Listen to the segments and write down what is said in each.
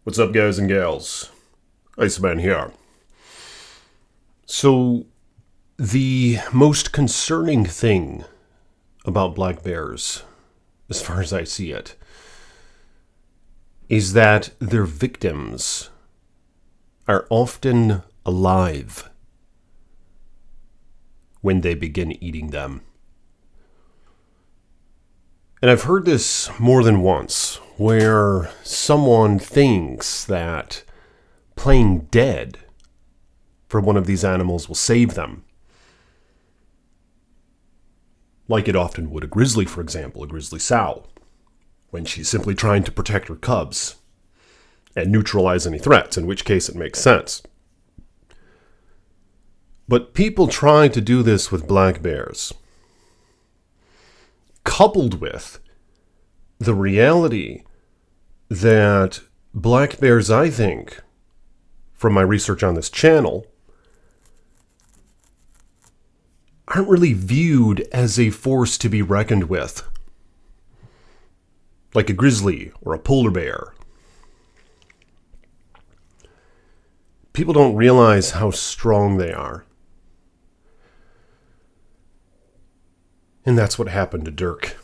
What's up, guys and gals? Iceman here. So, the most concerning thing about black bears, as far as I see it, is that their victims are often alive when they begin eating them. And I've heard this more than once, where someone thinks that playing dead for one of these animals will save them. Like it often would a grizzly, for example, a grizzly sow, when she's simply trying to protect her cubs and neutralize any threats, in which case it makes sense. But people try to do this with black bears, coupled with the reality that black bears, I think, from my research on this channel, aren't really viewed as a force to be reckoned with, like a grizzly or a polar bear. People don't realize how strong they are. And that's what happened to Dirk.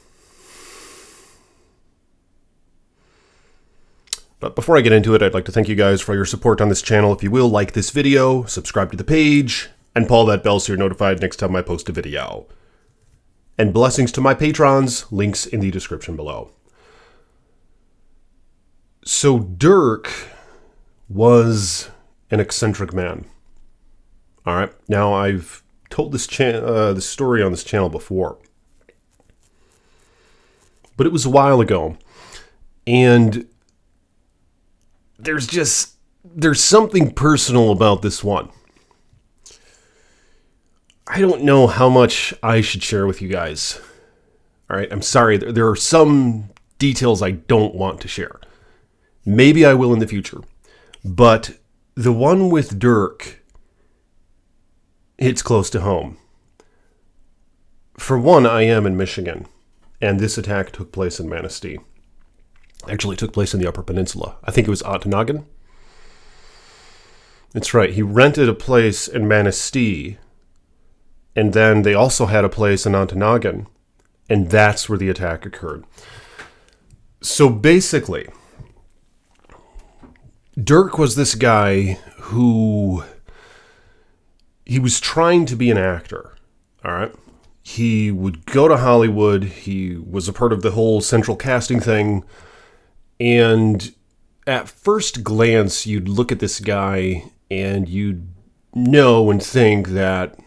But before I get into it, I'd like to thank you guys for your support on this channel. If you will, like this video, subscribe to the page, and pull that bell so you're notified next time I post a video. And blessings to my patrons, links in the description below. So Dirk was an eccentric man. Alright, now I've told this story on this channel before. But it was a while ago. And there's something personal about this one. I don't know how much I should share with you guys. All right, I'm sorry. There are some details I don't want to share. Maybe I will in the future. But the one with Dirk hits close to home. For one, I am in Michigan, and this attack took place in Manistee. Actually, it took place in the Upper Peninsula. I think it was Ontonagon. That's right. He rented a place in Manistee, and then they also had a place in Ontonagon, and that's where the attack occurred. So basically, Dirk was this guy who he was trying to be an actor. All right. He would go to Hollywood. He was a part of the whole central casting thing. And at first glance, you'd look at this guy and you'd know and think that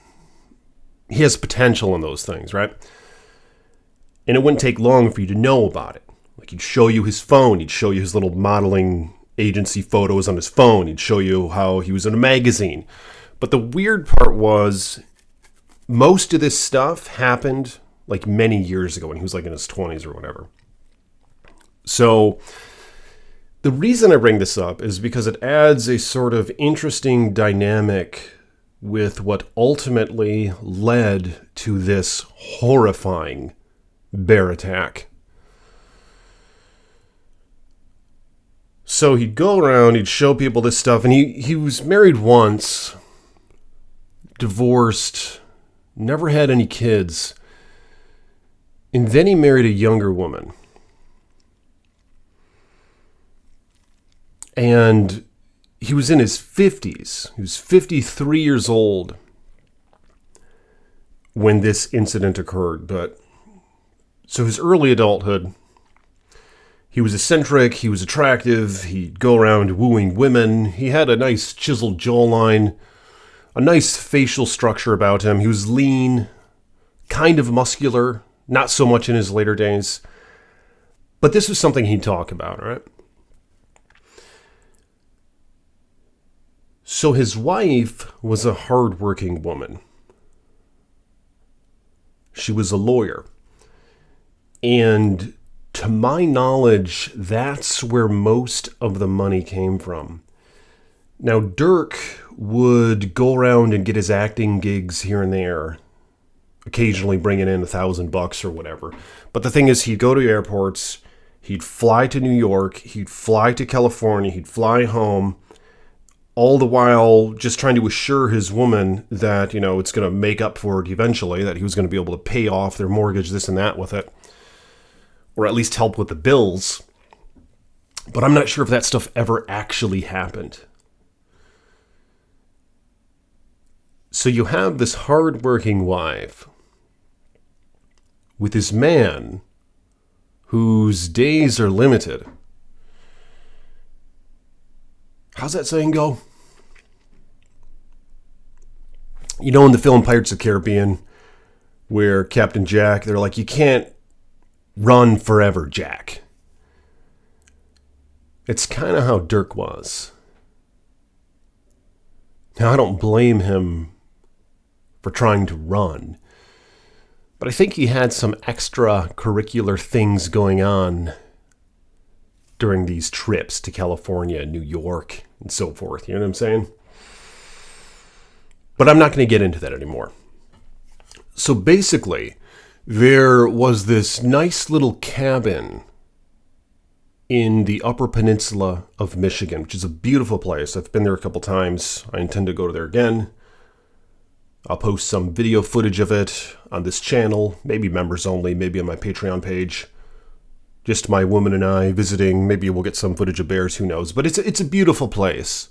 he has potential in those things, right? And it wouldn't take long for you to know about it. Like, he'd show you his phone. He'd show you his little modeling agency photos on his phone. He'd show you how he was in a magazine. But the weird part was, most of this stuff happened like many years ago when he was like in his 20s or whatever. So the reason I bring this up is because it adds a sort of interesting dynamic with what ultimately led to this horrifying bear attack. So he'd go around, he'd show people this stuff, and he was married once, divorced, never had any kids, and then he married a younger woman. And he was in his 50s. He was 53 years old when this incident occurred. But so his early adulthood, he was eccentric, he was attractive, he'd go around wooing women. He had a nice chiseled jawline, a nice facial structure about him. He was lean, kind of muscular, not so much in his later days. But this was something he'd talk about, all right? So his wife was a hardworking woman. She was a lawyer. And to my knowledge, that's where most of the money came from. Now, Dirk would go around and get his acting gigs here and there, occasionally bringing in $1,000 or whatever. But the thing is, he'd go to airports, He'd fly to New York, he'd fly to California, he'd fly home, all the while just trying to assure his woman that, it's going to make up for it eventually, that he was going to be able to pay off their mortgage, this and that with it, or at least help with the bills. But I'm not sure if that stuff ever actually happened. So you have this hard-working wife with this man whose days are limited. How's that saying go? In the film Pirates of the Caribbean, where Captain Jack, they're like, you can't run forever, Jack. It's kind of how Dirk was. Now, I don't blame him for trying to run, but I think he had some extracurricular things going on during these trips to California, New York, and so forth. You know what I'm saying? But I'm not going to get into that anymore. So basically, there was this nice little cabin in the Upper Peninsula of Michigan, which is a beautiful place. I've been there a couple times. I intend to go there again. I'll post some video footage of it on this channel, maybe members only, maybe on my Patreon page. Just my woman and I visiting. Maybe we'll get some footage of bears, who knows. But it's a beautiful place.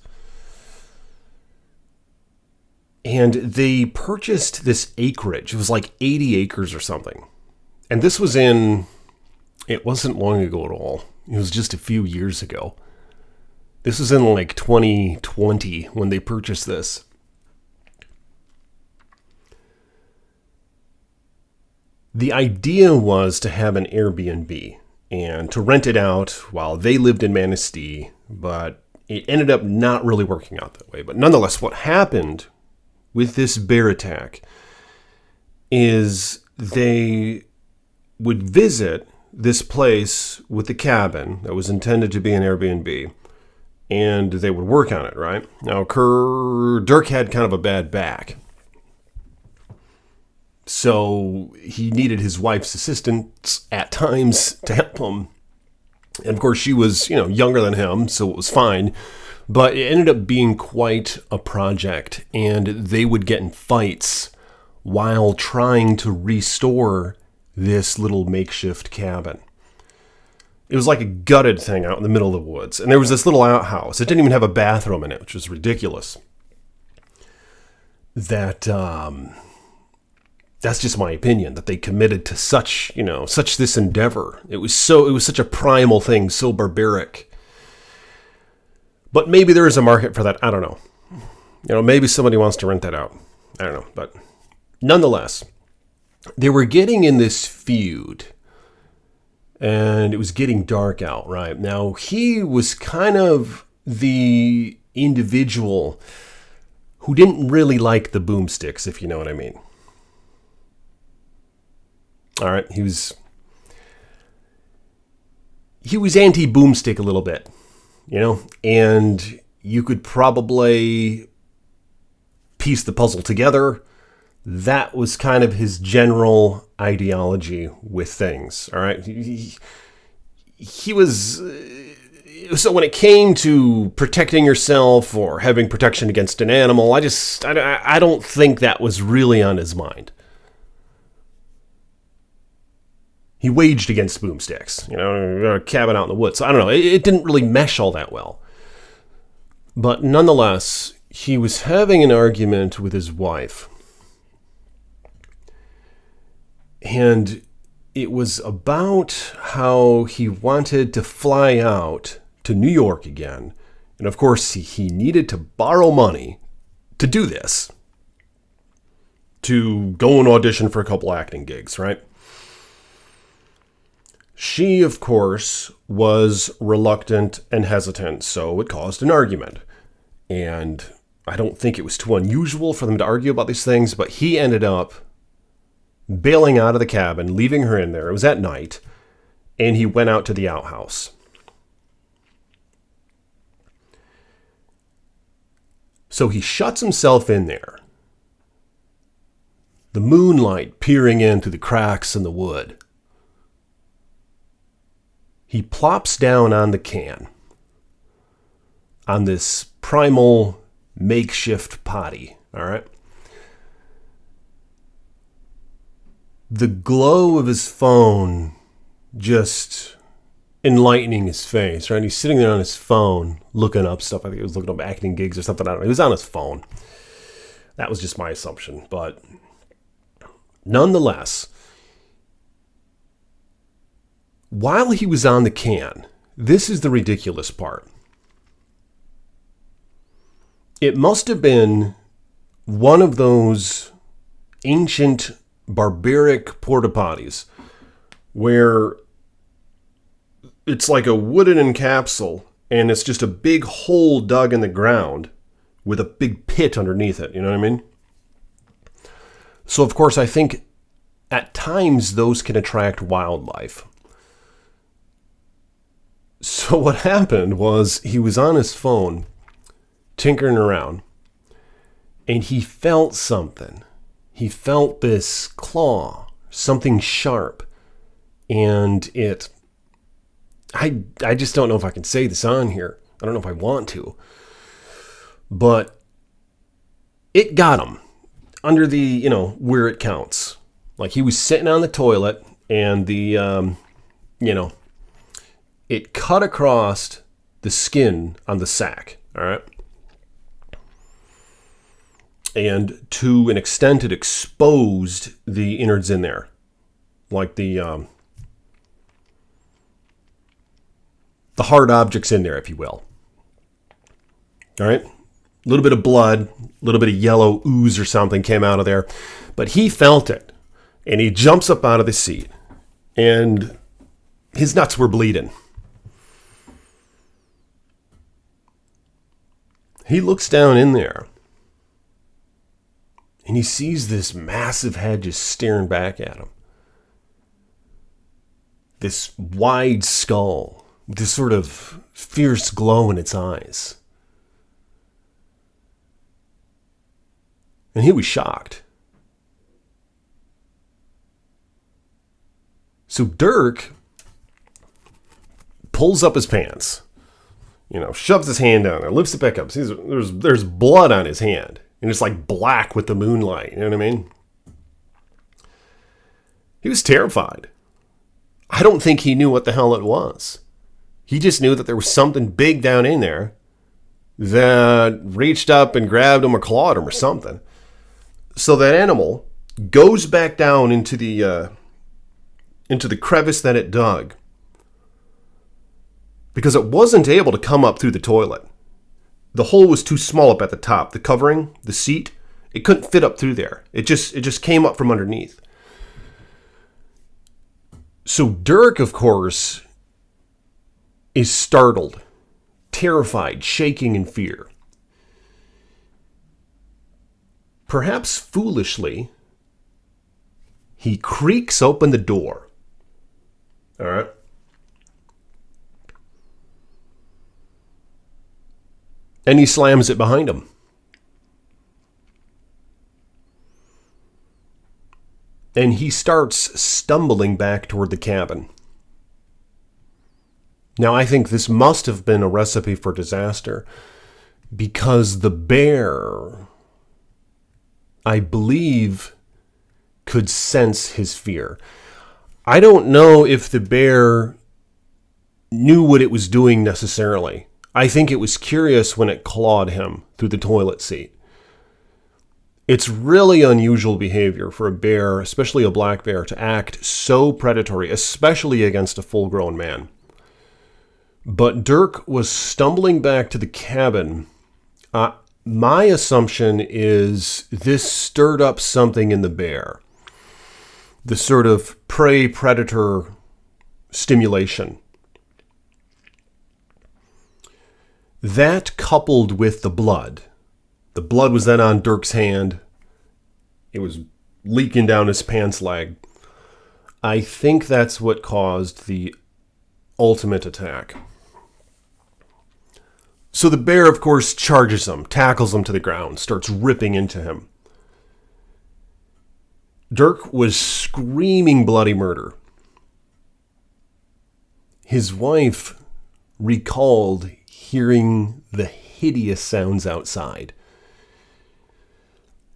And they purchased this acreage. It was like 80 acres or something. And this was it wasn't long ago at all. It was just a few years ago. This was in like 2020 when they purchased this. The idea was to have an Airbnb and to rent it out while they lived in Manistee, but it ended up not really working out that way. But nonetheless, what happened with this bear attack is they would visit this place with the cabin that was intended to be an Airbnb, and they would work on it, right? Now, Dirk had kind of a bad back, so he needed his wife's assistance at times to help him. And of course, she was, younger than him, so it was fine. But it ended up being quite a project, and they would get in fights while trying to restore this little makeshift cabin. It was like a gutted thing out in the middle of the woods. And there was this little outhouse. It didn't even have a bathroom in it, which was ridiculous. That's just my opinion, that they committed to such this endeavor. It was such a primal thing, so barbaric. But maybe there is a market for that. I don't know. Maybe somebody wants to rent that out. I don't know. But nonetheless, they were getting in this feud, and it was getting dark out, right? Now, he was kind of the individual who didn't really like the boomsticks, if you know what I mean. All right, he was anti-boomstick a little bit, and you could probably piece the puzzle together. That was kind of his general ideology with things, all right? He was... So when it came to protecting yourself or having protection against an animal, I don't think that was really on his mind. He waged against boomsticks, a cabin out in the woods. So I don't know, it didn't really mesh all that well. But nonetheless, he was having an argument with his wife. And it was about how he wanted to fly out to New York again. And of course, he needed to borrow money to do this. To go and audition for a couple acting gigs, right? She, of course, was reluctant and hesitant, so it caused an argument. And I don't think it was too unusual for them to argue about these things, but he ended up bailing out of the cabin, leaving her in there. It was at night, and he went out to the outhouse. So he shuts himself in there, the moonlight peering in through the cracks in the wood. He plops down on the can, on this primal makeshift potty, all right? The glow of his phone just enlightening his face, right? He's sitting there on his phone looking up stuff. I think he was looking up acting gigs or something. I don't know. He was on his phone. That was just my assumption. But nonetheless, while he was on the can, this is the ridiculous part. It must have been one of those ancient barbaric porta potties where it's like a wooden capsule and it's just a big hole dug in the ground with a big pit underneath it. You know what I mean? So, of course, I think at times those can attract wildlife. So what happened was he was on his phone tinkering around and he felt something. He felt this claw, something sharp, and I just don't know if I can say this on here. I don't know if I want to. But it got him under the, where it counts. Like he was sitting on the toilet and it cut across the skin on the sack, all right? And to an extent, it exposed the innards in there. Like the hard objects in there, if you will. All right? A little bit of blood, a little bit of yellow ooze or something came out of there. But he felt it. And he jumps up out of the seat. And his nuts were bleeding. He looks down in there. And he sees this massive head just staring back at him. This wide skull, this sort of fierce glow in its eyes. And he was shocked. So Dirk pulls up his pants, shoves his hand down there, lifts it back up. Sees there's blood on his hand. And it's like black with the moonlight. You know what I mean? He was terrified. I don't think he knew what the hell it was. He just knew that there was something big down in there that reached up and grabbed him or clawed him or something. So that animal goes back down into the crevice that it dug because it wasn't able to come up through the toilet. The hole was too small up at the top. The covering, the seat, it couldn't fit up through there. It just came up from underneath. So Dirk, of course, is startled, terrified, shaking in fear. Perhaps foolishly, he creaks open the door. All right. And he slams it behind him. And he starts stumbling back toward the cabin. Now, I think this must have been a recipe for disaster because the bear, I believe, could sense his fear. I don't know if the bear knew what it was doing necessarily. I think it was curious when it clawed him through the toilet seat. It's really unusual behavior for a bear, especially a black bear, to act so predatory, especially against a full-grown man. But Dirk was stumbling back to the cabin. My assumption is this stirred up something in the bear. The sort of prey-predator stimulation. That coupled with the blood was then on Dirk's hand. It was leaking down his pants leg. I think that's what caused the ultimate attack. So the bear, of course, charges him, tackles him to the ground, starts ripping into him. Dirk was screaming bloody murder. his wife recalled hearing the hideous sounds outside.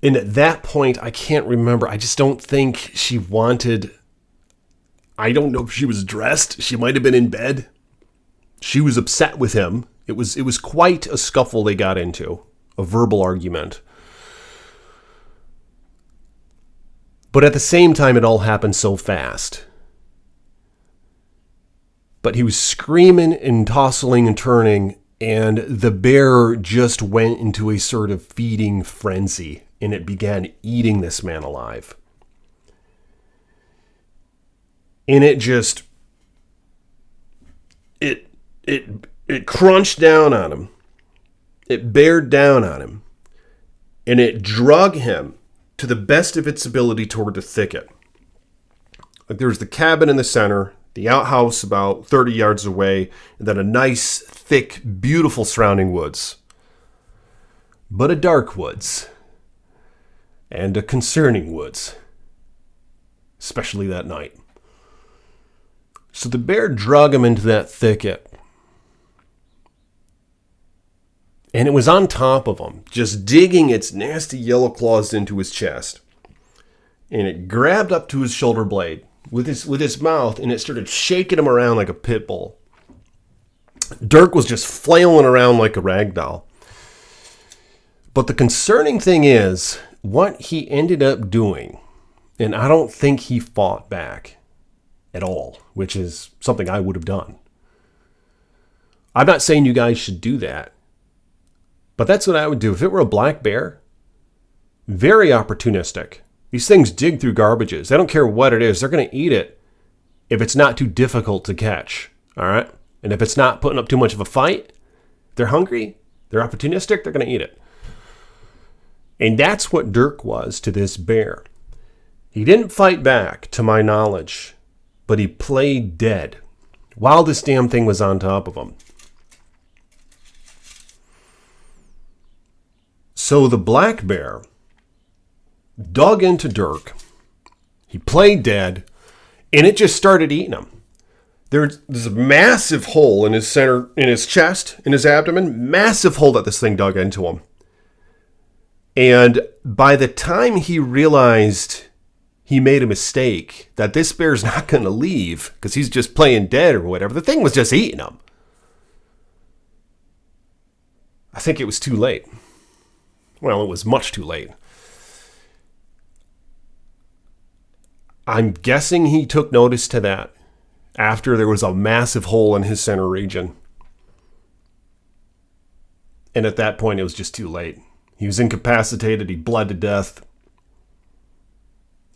And at that point, I can't remember. I just don't think she wanted... I don't know if she was dressed. She might have been in bed. She was upset with him. It was quite a scuffle they got into, a verbal argument. But at the same time, it all happened so fast. But he was screaming and tossing and turning, and the bear just went into a sort of feeding frenzy, and it began eating this man alive. And it just, it crunched down on him. It bared down on him. And it drug him to the best of its ability toward the thicket. Like there was the cabin in the center, the outhouse about 30 yards away, and then a nice, thick, beautiful surrounding woods. But a dark woods. And a concerning woods. Especially that night. So the bear drug him into that thicket. And it was on top of him, just digging its nasty yellow claws into his chest. And it grabbed up to his shoulder blade with its mouth, and it started shaking him around like a pit bull. Dirk was just flailing around like a rag doll. But the concerning thing is what he ended up doing. And I don't think he fought back at all, which is something I would have done. I'm not saying you guys should do that, but that's what I would do. If it were a black bear, very opportunistic. These things dig through garbages. They don't care what it is. They're going to eat it if it's not too difficult to catch. All right? And if it's not putting up too much of a fight, they're hungry, they're opportunistic, they're going to eat it. And that's what Dirk was to this bear. He didn't fight back, to my knowledge, but he played dead while this damn thing was on top of him. So the black bear dug into Dirk. He played dead, and it just started eating him. There's a massive hole in his center, in his chest, in his abdomen, massive hole that this thing dug into him. And by the time he realized he made a mistake, that this bear's not going to leave because he's just playing dead or whatever, the thing was just eating him. I think it was too late. Well, it was much too late. I'm guessing he took notice to that after there was a massive hole in his center region. And at that point, it was just too late. He was incapacitated. He bled to death.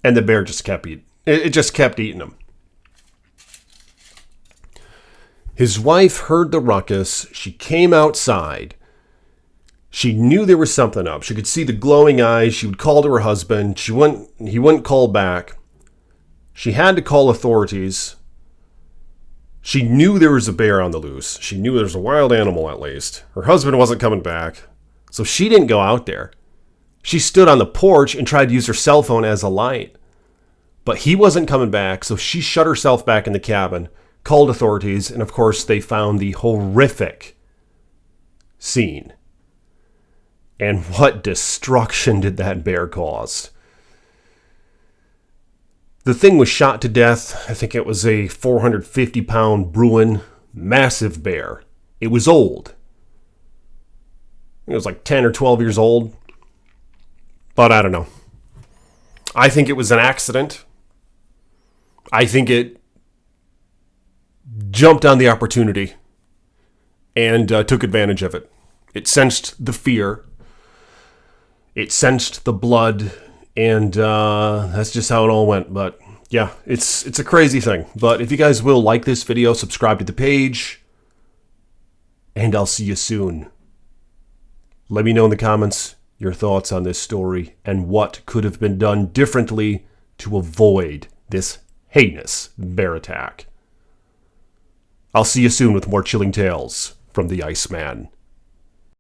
And the bear just kept eating. It just kept eating him. His wife heard the ruckus. She came outside. She knew there was something up. She could see the glowing eyes. She would call to her husband. He wouldn't call back. She had to call authorities. She knew there was a bear on the loose. She knew there was a wild animal at least. Her husband wasn't coming back. So she didn't go out there. She stood on the porch and tried to use her cell phone as a light. But he wasn't coming back, so she shut herself back in the cabin, called authorities, and of course they found the horrific scene. And what destruction did that bear cause? The thing was shot to death. I think it was a 450-pound Bruin, massive bear. It was old. It was like 10 or 12 years old. But I don't know. I think it was an accident. I think it jumped on the opportunity and took advantage of it. It sensed the fear. It sensed the blood. And that's just how it all went. But yeah, it's a crazy thing. But if you guys will like this video, subscribe to the page. And I'll see you soon. Let me know in the comments your thoughts on this story and what could have been done differently to avoid this heinous bear attack. I'll see you soon with more chilling tales from the Iceman.